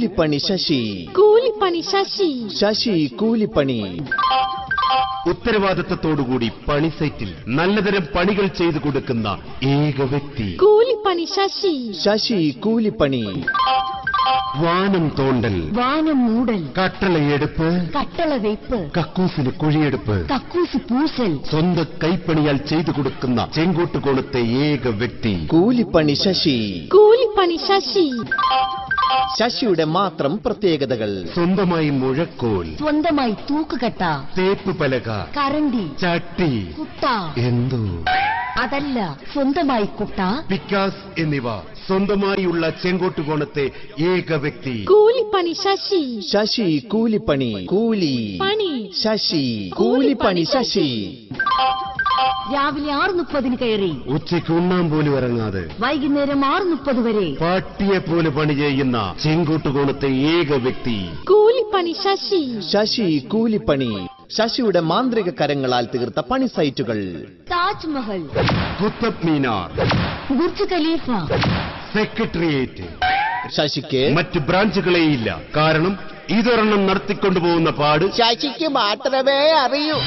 കൂലിപ്പണി ശശി. കൂലിപ്പണി ശശി. ശശി കൂലിപ്പണി. ഉത്തരവാദിത്തത്തോടുകൂടി പണി സൈറ്റിൽ നല്ലതരം പണികൾ ചെയ്തു കൊടുക്കുന്ന ഏക വ്യക്തി. കൂലിപ്പണി ശശി. ശശി കൂലിപ്പണി. വാനം തോണ്ടൽ, വാനം മൂടൽ, കട്ടളയെടുപ്പ്, കട്ടള വെയ്പ്പ്, കക്കൂസിന് കുഴിയെടുപ്പ്, കക്കൂസ് പൂസൽ, സ്വന്തം കൈപ്പണിയാൽ ചെയ്തു കൊടുക്കുന്ന ചെങ്കോട്ടുകോണത്തെ ഏക വ്യക്തി. കൂലിപ്പണി ശശി. കൂലിപ്പണി ശശി. ശശിയുടെ മാത്രം പ്രത്യേകതകൾ. സ്വന്തമായി മുഴക്കോൽ, സ്വന്തമായി തൂക്കുകട്ട, തേപ്പ് പലക, കരണ്ടി, ചട്ടി, കുട്ട, എന്തോ അതല്ല സ്വന്തമായി കുട്ട, പിക്കാസ് എന്നിവ സ്വന്തമായുള്ള ചെങ്കോട്ടുകോണത്തെ ഏക വ്യക്തി. കൂലിപ്പണി ശശി. ശശി കൂലിപ്പണി. കൂലി പണി ശശി. കൂലിപ്പണി ശശി. രാവിലെ 6:30 കയറി ഉച്ചയ്ക്ക് ഉണ്ണാൻ പോലും ഇറങ്ങാതെ വൈകുന്നേരം 6:30 വരെ പാട്ടിയെ പോലെ പണി ചെയ്യുന്ന ചെങ്കോട്ടുകോണത്തെ ഏക വ്യക്തി. കൂലിപ്പണി ശശി. ശശി കൂലിപ്പണി. ശശിയുടെ മാന്ത്രിക കരങ്ങളാൽ തീർത്ത പണി സൈറ്റുകൾ. Taj Mahal, Qutub Minar, Burj Khalifa, secretariat. ശശിക്ക് മറ്റ് ബ്രാഞ്ചുകളേയില്ല. കാരണം ഇതൊരെണ്ണം നടത്തിക്കൊണ്ടുപോകുന്ന പാട് ശശിക്ക് മാത്രമേ അറിയൂ.